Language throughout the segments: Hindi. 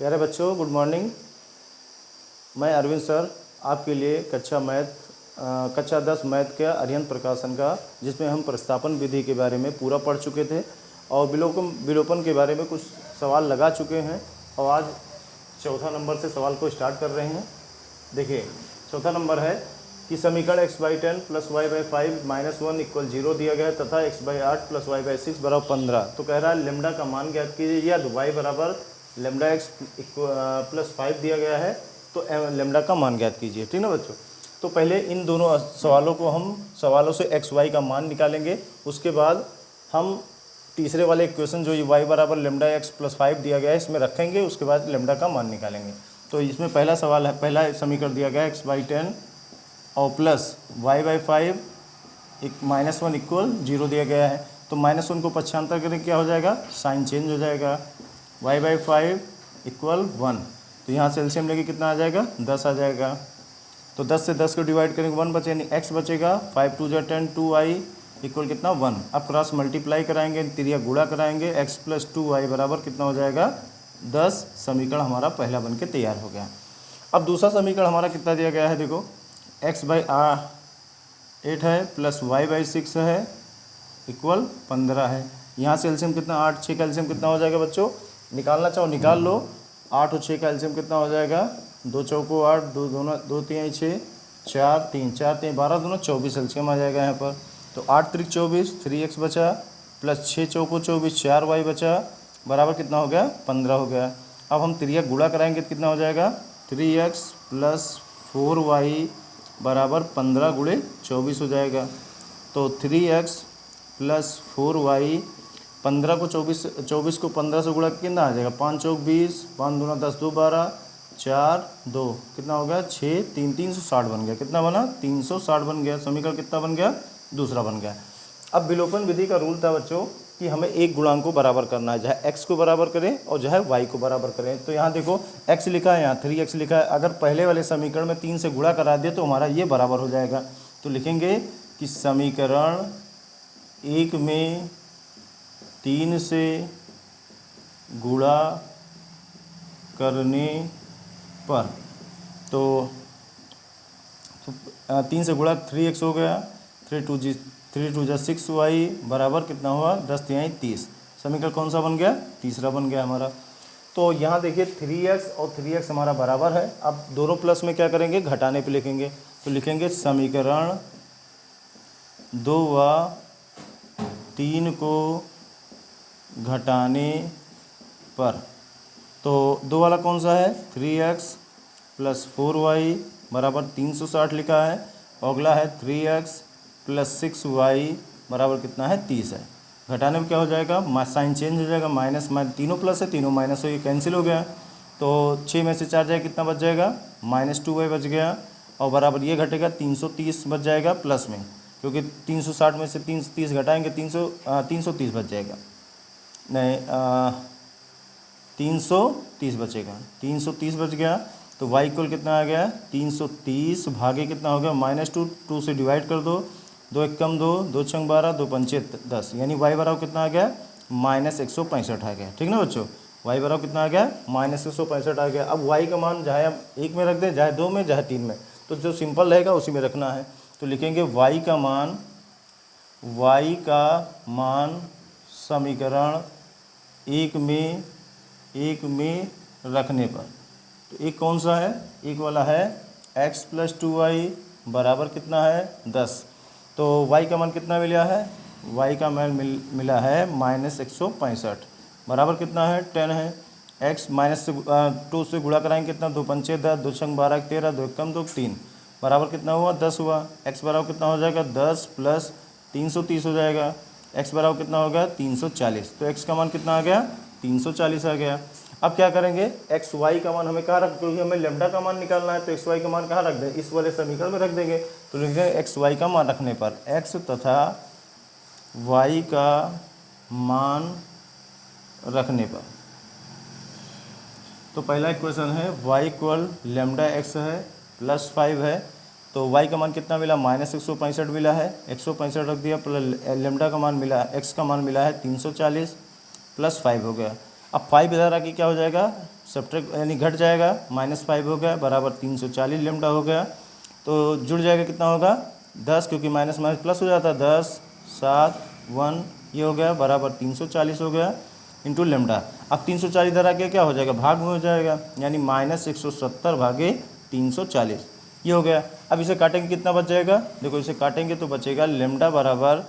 प्यारे बच्चों, गुड मॉर्निंग। मैं अरविंद सर आपके लिए कक्षा 10 मैथ के अरिहंत प्रकाशन का, जिसमें हम प्रतिस्थापन विधि के बारे में पूरा पढ़ चुके थे और विलोपन के बारे में कुछ सवाल लगा चुके हैं और आज चौथा नंबर से सवाल को स्टार्ट कर रहे हैं। देखिए, चौथा नंबर है कि समीकरण x/10 + y/5 - 1 = 0 दिया गया है तथा x/8 + y/6 = 15। तो कह रहा है लेमडा का मान ज्ञात कीजिए, या y बराबर λx + 5 दिया गया है तो लेमडा का मान ज्ञात कीजिए। ठीक ना बच्चों। तो पहले इन दोनों सवालों से x y का मान निकालेंगे। उसके बाद हम तीसरे वाले इक्वेशन जो y बराबर λx + 5 दिया गया है इसमें रखेंगे। उसके बाद लेमडा का मान निकालेंगे। तो इसमें पहला सवाल है, पहला समीकरण दिया गया है x/10 और प्लस y/5 -1 = 0 दिया गया है। तो -1 को पक्षांतर करें क्या हो जाएगा, साइन चेंज हो जाएगा। y/5 = 1, तो यहाँ से एलसीएम लेके कितना आ जाएगा, 10 आ जाएगा। तो 10 से 10 को डिवाइड करेंगे 1 बचे, यानी x बचेगा। 5 2 = 10, 2y = कितना, 1। अब क्रॉस मल्टीप्लाई कराएंगे, तिरिया गुणा कराएंगे, x + 2y बराबर कितना हो जाएगा, 10। समीकरण हमारा पहला बन के तैयार हो गया। अब दूसरा समीकरण हमारा कितना दिया गया है, देखो x/8 है प्लस y/6 है = 15 है। यहाँ से एलसीएम कितना, 8 6 का एलसीएम कितना हो जाएगा बच्चों, निकालना चाहो निकाल लो। 8 और 6 का एलसीएम कितना हो जाएगा, 2 चौको 8, 2 3 6, 4 3 4 3 12, 2 24 एलसीएम आ जाएगा यहाँ पर। तो 8 3 24, 3x बचा, प्लस 6 चौको 24, 4y बचा, बराबर कितना हो गया, 15 हो गया। अब हम तिरिया गुणा कराएंगे तो कितना हो जाएगा, 3x + 4y बराबर 15 × 24 हो जाएगा। तो 3x + 4y, 15 को 24 को 15 से गुणा कितना आ जाएगा, 5 चौक 20, 5 दूना 10, 2 12, 4 2 कितना हो गया, 6 3 360 बन गया। कितना बना, 360 बन गया। समीकरण कितना बन गया, दूसरा बन गया। अब विलोपन विधि का रूल था बच्चों कि हमें एक गुणांक को बराबर करना है, चाहे x को बराबर करें और चाहे y को बराबर करें। तो यहाँ देखो x लिखा है, यहाँ 3x लिखा है। अगर पहले वाले समीकरण में 3 से गुणा करा दिया तो हमारा ये बराबर हो जाएगा। तो लिखेंगे कि समीकरण 1 में 3 से गुणा करने पर, तो 3 से गुणा 3x हो गया, 3 2 6y बराबर कितना हुआ, 10 3 30। समीकरण कौन सा बन गया, तीसरा बन गया हमारा। तो यहाँ देखिए 3x और 3x हमारा बराबर है। अब दोनों प्लस में क्या करेंगे, घटाने पे लिखेंगे। तो लिखेंगे समीकरण 2 व 3 को घटाने पर, तो 2 वाला कौन सा है, 3x + 4y बराबर 360 लिखा है। अगला है 3x + 6y बराबर कितना है, 30 है। घटाने में क्या हो जाएगा, साइन चेंज हो जाएगा, माइनस तीनों प्लस है, तीनों माइनस हो, ये कैंसिल हो गया। तो 6 में से 4 जाएगा, कितना बच जाएगा, -2y बच गया। और बराबर ये घटेगा, 330 बच जाएगा प्लस में, क्योंकि 360 में से 30 घटाएंगे 330 बच जाएगा, नहीं 330 बचेगा, 330 बच गया। तो y इक्वल कितना आ गया, 330 भागे कितना हो गया, -2, 2 से डिवाइड कर दो, 2 1 कम 2, 2 6 12, 2 5 10, यानी y बराबर कितना आ गया, -165 आ गया। ठीक ना बच्चों, y बराबर कितना आ गया, -165 आ गया। अब y का मान चाहे हम 1 में रख दें, चाहे 2 में, चाहे 3 में, तो जो सिंपल रहेगा उसी में रखना है। तो लिखेंगे y का मान समीकरण 1 में रखने पर, तो एक कौन सा है, एक वाला है x + 2y बराबर कितना है, 10। तो y का मान कितना मिला है, y का मान मिला है -165 बराबर कितना है, 10 है। x -2 से गुणा कराएंगे कितना, 2 5 10, 2 6 12 13, 2 1 कम 2 3 बराबर कितना हुआ, 10 हुआ। x बराबर कितना हो जाएगा, 10 + 330 हो जाएगा। x बराबर कितना हो गया, 340। तो x का मान कितना आ गया, 340 आ गया। अब क्या करेंगे, एक्स वाई का मान हमें कहाँ रख, क्योंकि हमें लेमडा का मान निकालना है, तो एक्स वाई का मान कहाँ रख दें, इस वाले समीकरण में रख देंगे। तो लिखेंगे एक्स वाई का मान रखने पर, एक्स तथा वाई का मान रखने पर, तो पहला इक्वेशन है y = λx है +5 है। तो y का मान कितना मिला, -165 मिला है, 165 रख दिया, प्लस लेमडा का मान मिला, x का मान मिला है 340 + 5 हो गया। अब 5 इधर आके क्या हो जाएगा, सब्ट्रैक्ट यानी घट जाएगा, -5 हो गया बराबर 340 लेमडा हो गया। तो जुड़ जाएगा कितना होगा 10, क्योंकि माइनस माइनस प्लस हो जाता है, 10 7 1 ये हो गया बराबर 340 हो गया इंटू लेमडा। अब 340 इधर आके क्या हो जाएगा भाग में हो जाएगा, यानी -170 भागे 340 ये हो गया। अब इसे काटेंगे कितना बच जाएगा, देखो इसे काटेंगे तो बचेगा लेमडा बराबर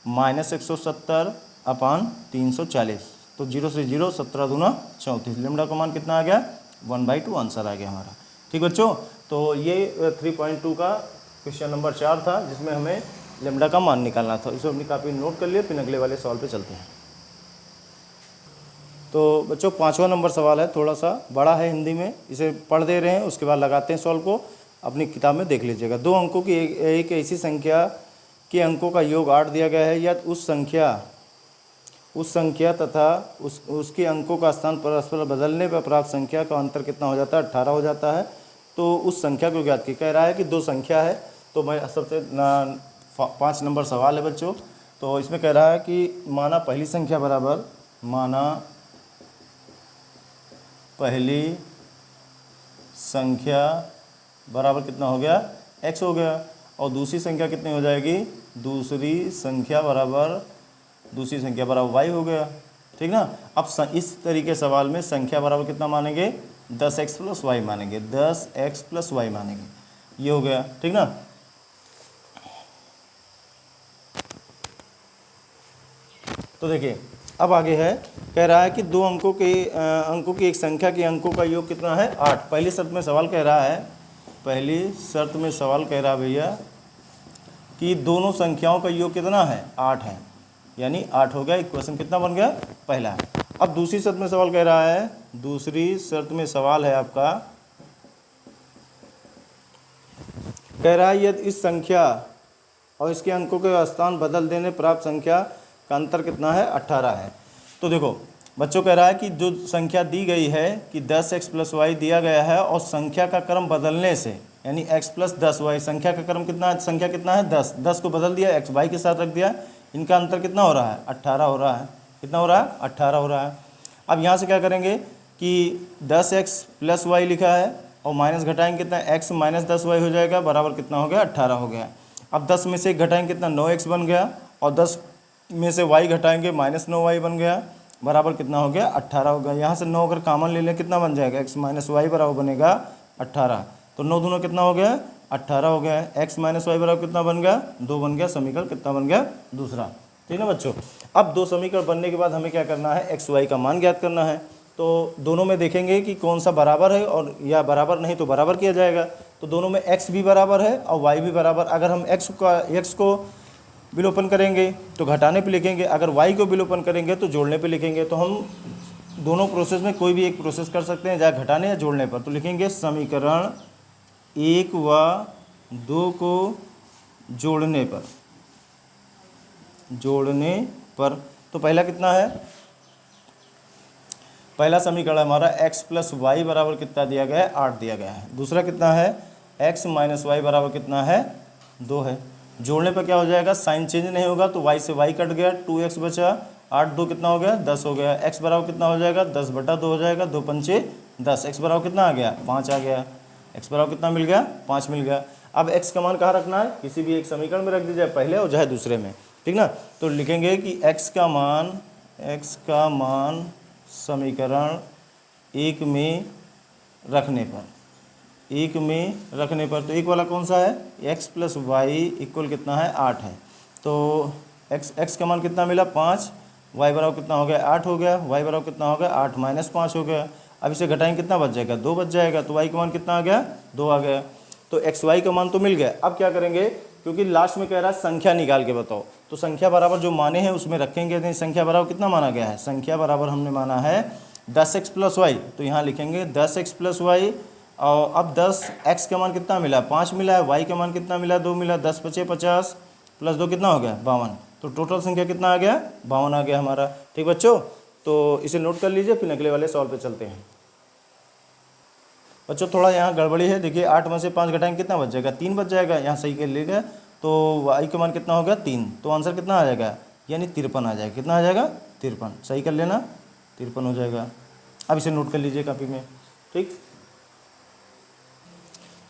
-170 अपान 340, तो 0 से 0 17 दूना 34, लेमडा का मान कितना आ गया 1/2 आंसर आ गया हमारा। ठीक बच्चों, तो ये 3.2 का क्वेश्चन नंबर 4 था, जिसमें हमें लेमडा का मान निकालना था। इसे अपनी कॉपी में नोट कर लिए, फिर अगले वाले सवाल पे चलते हैं। तो बच्चों 5वां नंबर सवाल है, थोड़ा सा बड़ा है हिंदी में, इसे पढ़ दे रहे हैं, उसके बाद लगाते हैं सॉल्व को, अपनी किताब में देख लीजिएगा। 2 अंकों की एक ऐसी संख्या के अंकों का योग 8 दिया गया है, या उस संख्या तथा उसके अंकों का स्थान परस्पर बदलने पर प्राप्त संख्या का अंतर कितना हो जाता है 18 हो जाता है। तो उस संख्या को ज्ञात कह रहा है कि 2 संख्या है। तो मैं सबसे 5 नंबर सवाल है बच्चों, तो इसमें कह रहा है कि माना पहली संख्या बराबर कितना हो गया x हो गया, और दूसरी संख्या कितनी हो जाएगी, दूसरी संख्या बराबर y हो गया। ठीक ना। अब इस तरीके सवाल में संख्या बराबर कितना मानेंगे 10x + y मानेंगे, 10x + y मानेंगे, ये हो गया। ठीक ना। तो देखिए अब आगे है, कह रहा है कि 2 अंकों की एक संख्या के अंकों का योग कितना है 8। पहली शर्त में सवाल कह रहा है भैया कि दोनों संख्याओं का योग कितना है 8 है, यानी 8 हो गया। इक्वेशन कितना बन गया पहला है। अब दूसरी शर्त में सवाल कह रहा है, दूसरी शर्त में सवाल है आपका, कह रहा है यदि इस संख्या और इसके अंकों के स्थान बदल देने प्राप्त संख्या का अंतर कितना है 18 है। तो देखो बच्चों कह रहा है कि जो संख्या दी गई है कि 10x + y दिया गया है, और संख्या का क्रम बदलने से यानी x + 10y, संख्या का क्रम कितना है, संख्या कितना है 10 को बदल दिया, x y के साथ रख दिया, इनका अंतर कितना हो रहा है 18 हो रहा है। कितना हो रहा है 18 हो रहा है। अब यहाँ से क्या करेंगे कि 10x + y लिखा है, और माइनस घटाएंगे कितना x - 10y हो जाएगा, बराबर कितना हो गया 18 हो गया। अब 10 में से 1 घटाएंगे कितना 9x बन गया, और 10 में से y घटाएंगे -9y बन गया, बराबर कितना हो गया 18 हो गया। यहाँ से 9 अगर कॉमन ले लें कितना बन जाएगा x - y बराबर बनेगा 18। तो 9 दूना कितना हो गया 18 हो गया। x - y बराबर कितना बन गया 2 बन गया। समीकरण कितना बन गया दूसरा। ठीक है बच्चों। अब 2 समीकरण बनने के बाद हमें क्या करना है x y का मान ज्ञात करना है। तो दोनों में देखेंगे कि कौन सा बराबर है, और या बराबर नहीं तो बराबर किया जाएगा। तो दोनों में x भी बराबर है और y भी बराबर। अगर हम x को विलोपन करेंगे तो घटाने पे लिखेंगे, अगर y को विलोपन करेंगे तो जोड़ने पे लिखेंगे। तो हम दोनों प्रोसेस में कोई भी एक प्रोसेस कर सकते हैं, चाहे घटाने या जोड़ने पर। तो लिखेंगे समीकरण 1 व 2 को जोड़ने पर। तो पहला कितना है, पहला समीकरण हमारा x + y बराबर कितना दिया गया है 8 दिया गया है। दूसरा कितना है x - y बराबर कितना है 2 है। जोड़ने पर क्या हो जाएगा, साइन चेंज नहीं होगा, तो y से y कट गया, 2x बचा, 8 2 कितना हो गया 10 हो गया। x बराबर कितना हो जाएगा 10/2 हो जाएगा, 2 पंचे 10। x बराबर कितना आ गया 5 आ गया। x बराबर कितना मिल गया 5 मिल गया। अब x का मान कहाँ रखना है, किसी भी एक समीकरण में रख दीजिए, पहले और चाहे दूसरे में। ठीक ना। तो लिखेंगे कि x का मान समीकरण 1 में रखने पर, तो एक वाला कौन सा है x + y = कितना है 8 है। तो x का मान कितना मिला 5, y बराबर कितना हो गया 8 हो गया, y बराबर कितना हो गया 8 - 5 हो गया। अब इसे घटाएंगे कितना बच जाएगा 2 बच जाएगा। तो y का मान कितना आ गया 2 आ गया। तो x y का मान तो मिल गया। अब क्या करेंगे, क्योंकि लास्ट में कह रहा है संख्या निकाल के बताओ, तो संख्या बराबर जो माने हैं उसमें रखेंगे। नहीं, संख्या बराबर कितना माना गया है, संख्या बराबर हमने माना है 10x + y, तो यहाँ लिखेंगे 10x + y। और अब 10x का मान कितना मिला 5 मिला है, y का मान कितना मिला 2 मिला, 10 × 5 = 50 + 2 कितना हो गया 52। तो टोटल संख्या कितना आ गया 52 आ गया हमारा। ठीक बच्चों, तो इसे नोट कर लीजिए, फिर अगले वाले सवाल पे चलते हैं। बच्चों थोड़ा यहाँ गड़बड़ी है, देखिए 8 में से 5 घटाएंगे कितना बच जाएगा 3 बच जाएगा। यहाँ सही कर लीजिए, तो y का मान कितना हो गया 3, तो आंसर कितना आ जाएगा यानी 53 आ जाएगा। कितना आ जाएगा 53, सही कर लेना 53 हो जाएगा। अब इसे नोट कर लीजिए कापी में, ठीक।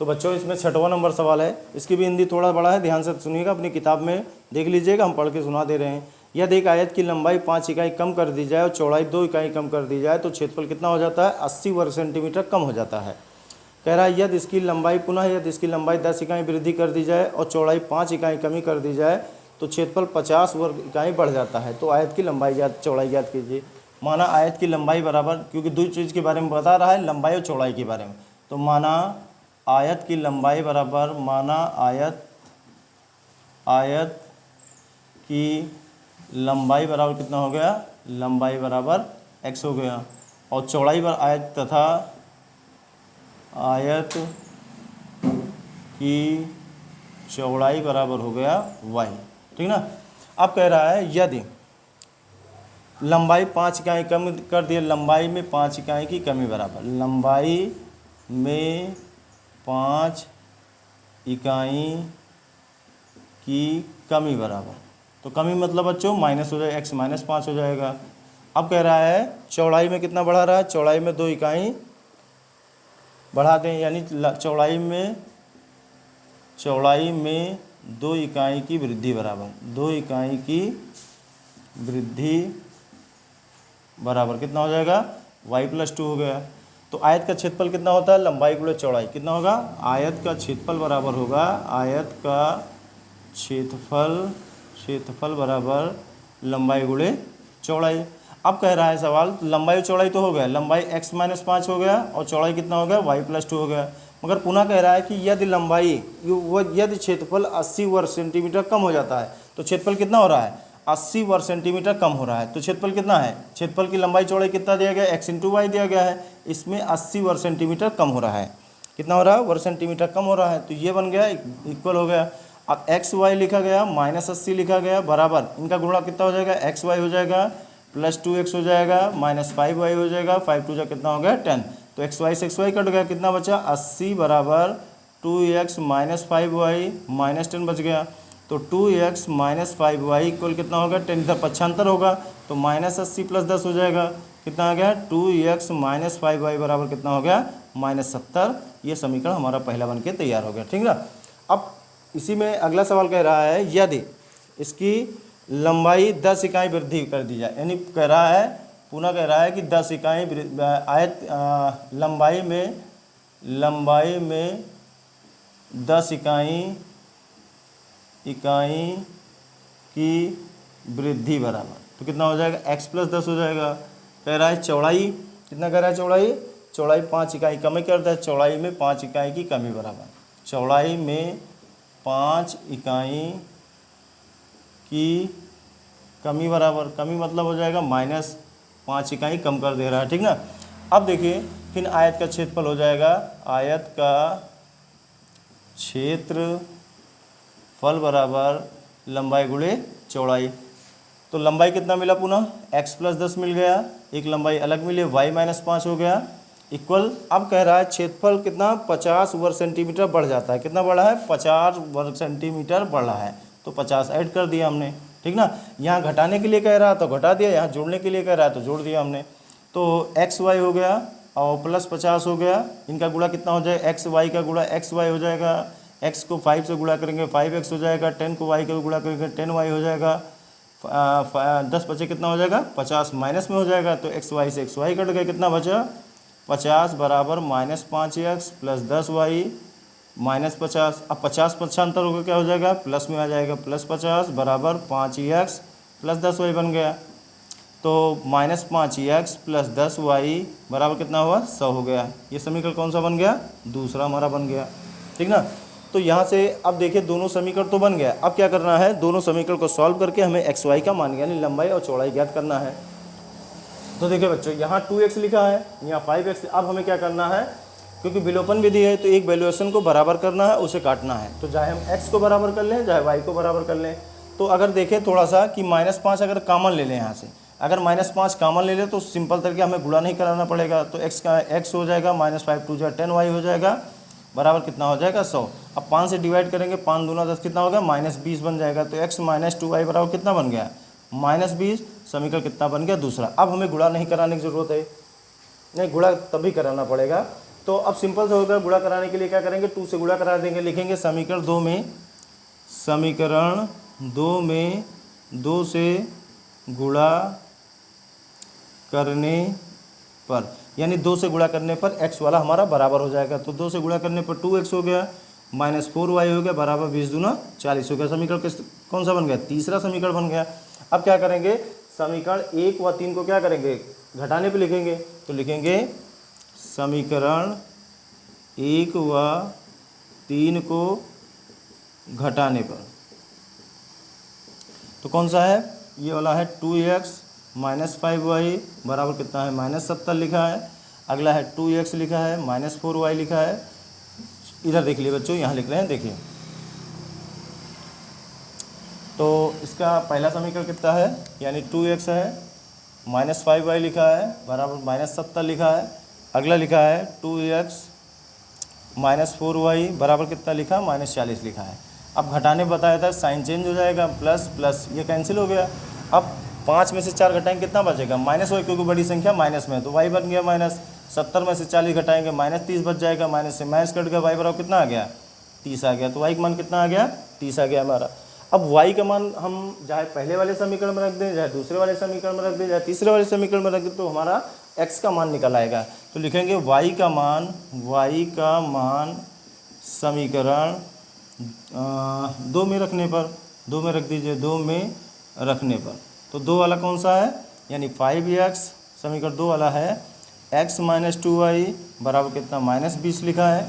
तो बच्चों इसमें 6वां नंबर सवाल है, इसकी भी हिंदी थोड़ा बड़ा है, ध्यान से सुनिएगा, अपनी किताब में देख लीजिएगा, हम पढ़ के सुना दे रहे हैं। यदि एक आयत की लंबाई 5 इकाई कम कर दी जाए और चौड़ाई 2 इकाई कम कर दी जाए तो क्षेत्रफल कितना हो जाता है? 80 वर्ग सेंटीमीटर कम हो जाता है। कह रहा है यदि इसकी लंबाई यदि इसकी लंबाई 10 इकाई वृद्धि कर दी जाए और चौड़ाई 5 इकाई कमी कर दी जाए तो क्षेत्रफल 50 वर्ग इकाई बढ़ जाता है। तो आयत की लंबाई चौड़ाई याद कीजिए। माना आयत की लंबाई बराबर, क्योंकि दो चीज़ के बारे में बता रहा है, लंबाई और चौड़ाई के बारे में, तो माना आयत की लंबाई बराबर, माना आयत की लंबाई बराबर कितना हो गया? लंबाई बराबर x हो गया, और चौड़ाई पर आयत तथा आयत की चौड़ाई बराबर हो गया y, ठीक ना। अब कह रहा है यदि लंबाई 5 इकाई कम कर दिए, लंबाई में 5 इकाई की कमी बराबर, लंबाई में 5 इकाई की कमी बराबर, तो कमी मतलब बच्चों माइनस हो जाएगा, x माइनस 5 हो जाएगा। अब कह रहा है चौड़ाई में कितना बढ़ा रहा है? चौड़ाई में 2 इकाई बढ़ा दें, यानी चौड़ाई में 2 इकाई की वृद्धि बराबर, 2 इकाई की वृद्धि बराबर कितना हो जाएगा? y+2 हो गया। तो आयत का क्षेत्रफल कितना होता है? लंबाई गुणे चौड़ाई कितना होगा? आयत का क्षेत्रफल बराबर होगा, आयत का क्षेत्रफल बराबर लंबाई गुणे चौड़ाई। अब कह रहा है सवाल, लंबाई और चौड़ाई तो हो गया, लंबाई x माइनस 5 हो गया और चौड़ाई कितना हो गया? y+2 हो गया। मगर पुनः कह रहा है कि यदि क्षेत्रफल 80 वर्ग सेंटीमीटर कम हो जाता है तो क्षेत्रफल कितना हो रहा है? 80 वर्ग सेंटीमीटर कम हो रहा है। तो क्षेत्रफल कितना है? क्षेत्रफल की लंबाई चौड़ाई कितना दिया गया? x × y दिया गया है। इसमें 80 वर्ग सेंटीमीटर कम हो रहा है। कितना हो रहा है? वर्ग सेंटीमीटर कम हो रहा है। तो ये बन गया, इक्वल हो गया। अब एक्स वाई लिखा गया, -80 लिखा गया, बराबर इनका गुणा कितना हो जाएगा? एक्स वाई हो जाएगा, +2x हो जाएगा, -5y हो जाएगा, 5 × 2 कितना हो गया? 10। तो एक्स वाई से एक्स वाई कट गया, कितना बचा? 80 बराबर 2x - 5y -10 बच गया। तो 2x - 5y इक्वल कितना होगा? 10 इधर पक्षांतर होगा तो -80 + 10 हो जाएगा, कितना आ गया? 2x - 5y बराबर कितना हो गया? -70। ये समीकरण हमारा पहला बन के तैयार हो गया, ठीक ना। अब इसी में अगला सवाल कह रहा है यदि इसकी लंबाई 10 इकाई वृद्धि कर दी जाए, यानी कह रहा है, पुनः कह रहा है कि 10 इकाई आयत लंबाई में 10 इकाई की वृद्धि बराबर, तो कितना हो जाएगा? x + 10 हो जाएगा। कह रहा है चौड़ाई कितना कह रहा है? चौड़ाई 5 इकाई कमी करता है, चौड़ाई में 5 इकाई की कमी बराबर, चौड़ाई में 5 इकाई की कमी बराबर, कमी मतलब हो जाएगा -5 इकाई कम कर दे रहा है, ठीक ना। अब देखिए फिर आयत का क्षेत्रफल हो जाएगा, आयत का क्षेत्रफल बराबर लंबाई गुणे चौड़ाई। तो लंबाई कितना मिला? पुनः x + 10 मिल गया, एक लंबाई अलग मिली, y - 5 हो गया, इक्वल। अब कह रहा है क्षेत्रफल कितना? 50 वर्ग सेंटीमीटर बढ़ जाता है। कितना बढ़ा है? 50 वर्ग सेंटीमीटर बढ़ा है, तो 50 ऐड कर दिया हमने, ठीक ना। यहाँ घटाने के लिए कह रहा तो घटा दिया, यहाँ जोड़ने के लिए कह रहा है तो जोड़ दिया हमने। तो एक्स वाई हो गया और +50 हो गया, इनका गुणा कितना हो जाएगा? एक्स वाई का गुणा एक्स वाई हो जाएगा, x को 5 से गुणा करेंगे 5x हो जाएगा, 10 को y को गुणा करेंगे 10y हो जाएगा, 10 बचे कितना हो जाएगा? 50 माइनस में हो जाएगा, तो एक्स वाई से एक्स वाई कट गए, कितना बचा? 50 बराबर -5x + 10y -50। अब 50 पक्षांतर होकर क्या हो जाएगा? प्लस में आ जाएगा, +50 बराबर 5x + 10y बन गया। तो -5x + 10y बराबर कितना हुआ? 100 हो गया। ये समीकरण कौन सा बन गया? दूसरा हमारा बन गया, ठीक ना। तो यहाँ से अब देखिए दोनों समीकरण तो बन गया। अब क्या करना है? दोनों समीकरण को सॉल्व करके हमें एक्स वाई का मान यानी लंबाई और चौड़ाई ज्ञात करना है। तो देखिए बच्चों, यहाँ 2x लिखा है, यहाँ 5x। अब हमें क्या करना है? क्योंकि विलोपन विधि है तो एक वैल्यूएशन को बराबर करना है, उसे काटना है। तो चाहे हम x को बराबर कर लें, चाहे y को बराबर कर लें। तो अगर देखें थोड़ा सा कि -5 अगर कॉमन ले लें यहाँ से, अगर -5 कॉमन ले लें तो सिंपल तरीके हमें गुणा नहीं कराना पड़ेगा। तो x हो जाएगा, -5 × 2 = 10y हो जाएगा, बराबर कितना हो जाएगा? 100। अब 5 से डिवाइड करेंगे, 5 दूना 10 कितना होगा? -20 बन जाएगा। तो x - 2y बराबर कितना बन गया? -20। समीकरण कितना बन गया? दूसरा। अब हमें गुणा नहीं कराने की ज़रूरत है, नहीं, गुणा तभी कराना पड़ेगा। तो अब सिंपल से होगा, गुणा कराने के लिए क्या करेंगे, 2 से गुणा करा देंगे। लिखेंगे समीकरण 2 में 2 से गुणा करने पर, यानी 2 से गुणा करने पर x वाला हमारा बराबर हो जाएगा। तो 2 से गुणा करने पर 2x हो गया, -4y हो गया, बराबर 20 दूना 40 हो गया। समीकरण कौन सा बन गया, तीसरा समीकरण बन गया। अब क्या करेंगे, समीकरण 1 व 3 को क्या करेंगे, घटाने पे लिखेंगे। तो लिखेंगे समीकरण 1 व 3 को घटाने पर, तो कौन सा है, ये वाला है 2x -5y बराबर कितना है, -70 लिखा है। अगला है 2x लिखा है, -4y लिखा है। इधर देख लिए बच्चों, यहाँ लिख रहे हैं, देखिए। तो इसका पहला समीकरण कितना है, यानी 2x है, -5y लिखा है, बराबर -70 लिखा है। अगला लिखा है 2x -4y बराबर कितना लिखा, -40 लिखा है। अब घटाने बताया था, साइन चेंज हो जाएगा, प्लस प्लस ये कैंसिल हो गया। अब 5 में से 4 घटाएंगे कितना बचेगा, -y, क्योंकि बड़ी संख्या माइनस में है तो y बन गया माइनस। 70 में से 40 घटाएंगे, -30 बच जाएगा, माइनस से माइनस कट गया, y बराबर कितना आ गया, 30 आ गया। तो y का मान कितना आ गया, 30 आ गया हमारा। अब y का मान हम चाहे पहले वाले समीकरण में रख दें, चाहे दूसरे वाले समीकरण में रख दें, चाहे तीसरे वाले समीकरण में रख दें, तो हमारा x का मान निकल आएगा। तो लिखेंगे y का मान समीकरण 2 में रखने पर, 2 में रख दीजिए, 2 में रखने पर, तो 2 वाला कौन सा है, यानी 5x, समीकरण 2 वाला है x -2y बराबर कितना, -20 लिखा है।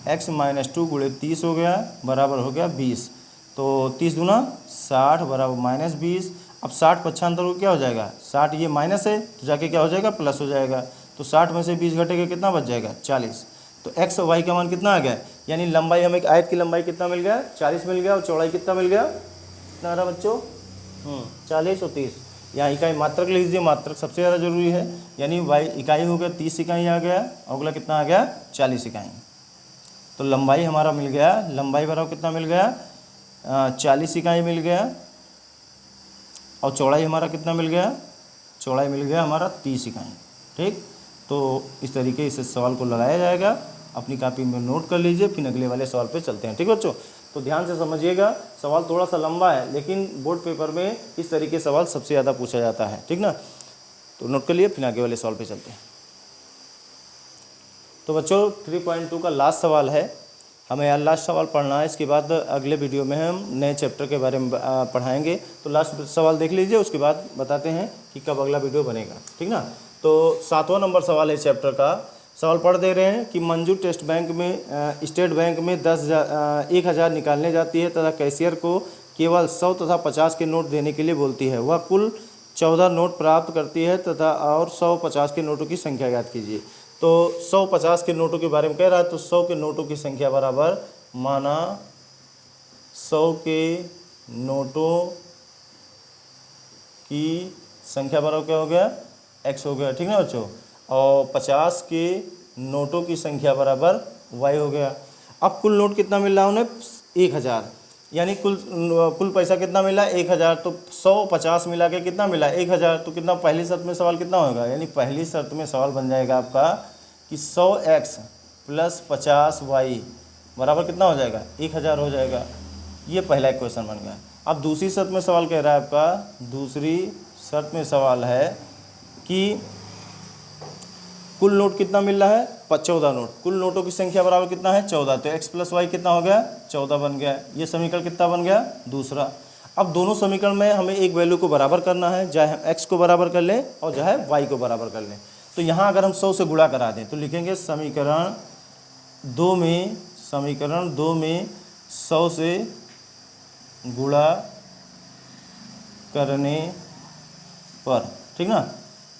x -2 गुणे 30 हो गया, बराबर हो गया 20। तो 30 दूना 60 बराबर -20। अब 60 पक्षांतर को क्या हो जाएगा, 60 ये माइनस है तो जाके क्या हो जाएगा, प्लस हो जाएगा। तो 60 में से 20 घटेगा, कितना बच जाएगा, 40। तो x और y का मान कितना आ गया, यानी लंबाई, हमें आयत की लंबाई कितना मिल गया, 40 मिल गया, और चौड़ाई कितना मिल गया, कितना आ रहा बच्चों, 40 और 30। यहाँ इकाई मात्रक लिख दीजिए, मात्रक सबसे ज़्यादा जरूरी है, यानी y इकाई हो गया, 30 इकाई आ गया, अगला कितना आ गया, 40 इकाई। तो लंबाई हमारा मिल गया, लंबाई बराबर कितना मिल गया, 40 इकाई मिल गया, और चौड़ाई हमारा कितना मिल गया, चौड़ाई मिल गया हमारा 30 इकाई। ठीक, तो इस तरीके से सवाल को लगाया जाएगा। अपनी कॉपी में नोट कर लीजिए, फिर अगले वाले सवाल पे चलते हैं। ठीक बच्चों, तो ध्यान से समझिएगा, सवाल थोड़ा सा लंबा है, लेकिन बोर्ड पेपर में इस तरीके सवाल सबसे ज़्यादा पूछा जाता है। ठीक ना, तो नोट कर लिए, फिर आगे वाले सवाल पे चलते हैं। तो बच्चों 3.2 का लास्ट सवाल है, हमें यार लास्ट सवाल पढ़ना है, इसके बाद अगले वीडियो में हम नए चैप्टर के बारे में पढ़ाएंगे। तो लास्ट सवाल देख लीजिए, उसके बाद बताते हैं कि कब अगला वीडियो बनेगा। ठीक ना, तो 7वां नंबर सवाल है चैप्टर का। सवाल पढ़ दे रहे हैं कि मंजू टेस्ट बैंक में स्टेट बैंक में 10,000 निकालने जाती है तथा कैशियर को केवल 100 तथा 50 के नोट देने के लिए बोलती है। वह कुल 14 नोट प्राप्त करती है तथा और 100 50 के नोटों की संख्या याद कीजिए। तो 100 50 के नोटों के बारे में कह रहा है, तो 100 के नोटों की संख्या बराबर, माना 100 के नोटों की संख्या बराबर क्या हो गया, x हो गया। ठीक ना बच्चों, और 50 के नोटों की संख्या बराबर y हो गया। अब कुल नोट कितना मिल रहा है उन्हें, 1000, यानी कुल पैसा कितना मिला, 1000। तो 100 50 मिला के कितना मिला, 1000। तो कितना, पहली शर्त में सवाल कितना होगा, यानी पहली शर्त में सवाल बन जाएगा आपका कि 100x + 50y बराबर कितना हो जाएगा, 1000 हो जाएगा। ये पहला क्वेश्चन बन गया। अब दूसरी शर्त में सवाल कह रहा है आपका, दूसरी शर्त में सवाल है कि कुल नोट कितना मिल रहा है, 14 नोट। कुल नोटों की संख्या बराबर कितना है, 14। तो x + y कितना हो गया, 14 बन गया। ये समीकरण कितना बन गया, दूसरा। अब दोनों समीकरण में हमें एक वैल्यू को बराबर करना है, चाहे हम x को बराबर कर लें और चाहे y को बराबर कर लें। तो यहाँ अगर हम 100 से गुणा करा दें तो लिखेंगे समीकरण 2 में 100 से गुणा करने पर। ठीक ना,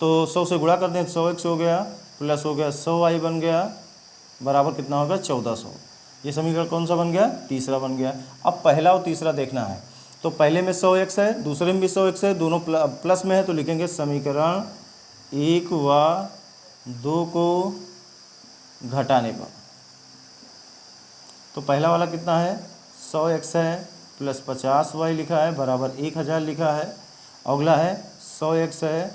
तो 100 से गुणा कर दें, 100x हो गया, प्लस हो गया 100y बन गया, बराबर कितना होगा, 1400। ये समीकरण कौन सा बन गया, तीसरा बन गया। अब पहला और तीसरा देखना है, तो पहले में 100x है, दूसरे में भी 100x है, दोनों प्लस में है, तो लिखेंगे समीकरण 1 व 2 को घटाने पर। तो पहला वाला कितना है, 100x है प्लस 50y लिखा है, बराबर 1000 लिखा है। अगला है 100x है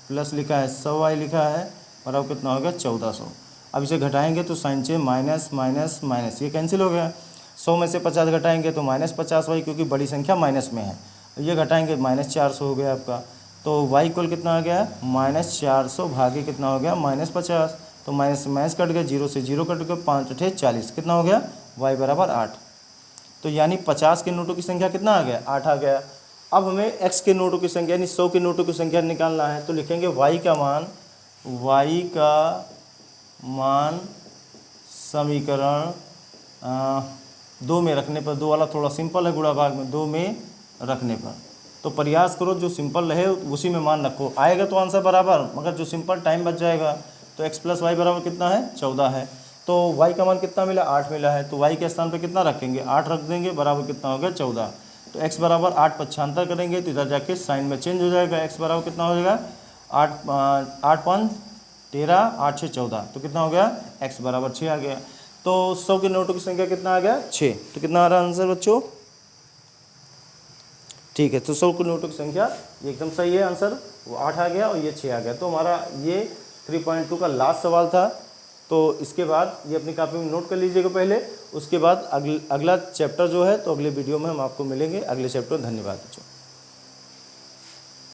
प्लस लिखा है 100y लिखा है, बराबर कितना हो गया 1400। अब इसे घटाएंगे तो sign change minus minus minus, ये कैंसिल हो गया। 100 में से 50 घटाएंगे तो -50 वाई, क्योंकि बड़ी संख्या माइनस में है। ये घटाएंगे -400 हो गया आपका। तो वाई इक्वल कितना आ गया -400 भागे कितना हो गया -50। तो माइनस से माइनस कट गया, 0 से 0 कट गया, 5 अठे 40, कितना हो गया वाई बराबर 8। तो यानी 50 के नोटों की संख्या कितना आ गया 8 आ गया। अब हमें x के नोटों की संख्या यानी 100 के नोटों की संख्या निकालना है। तो लिखेंगे y का मान समीकरण 2 में रखने पर, 2 वाला थोड़ा सिंपल है गुणा भाग में, 2 में रखने पर। तो प्रयास करो जो सिंपल रहे उसी में मान रखो, आएगा तो आंसर बराबर, मगर जो सिंपल टाइम बच जाएगा। तो x + y बराबर कितना है 14 है। तो y का मान कितना मिला 8 मिला है। तो y के स्थान पे कितना रखेंगे 8 रख देंगे, बराबर कितना हो गया 14। तो x बराबर 8 पक्षांतर करेंगे तो इधर जाके साइन में चेंज हो जाएगा। x बराबर कितना हो जाएगा 8 5 13 8 6 14, तो कितना हो गया x बराबर 6 आ गया। तो 100 के नोटों की संख्या कितना आ गया 6। तो कितना आ रहा आंसर बच्चों, ठीक है। तो 100 के नोटों की संख्या ये एकदम सही है आंसर, वो 8 आ गया और ये 6 आ गया। तो हमारा ये 3.2 का लास्ट सवाल था। तो इसके बाद ये अपनी कॉपी में नोट कर लीजिएगा पहले, उसके बाद अगला चैप्टर जो है तो अगले वीडियो में हम आपको मिलेंगे अगले चैप्टर। धन्यवाद बच्चों।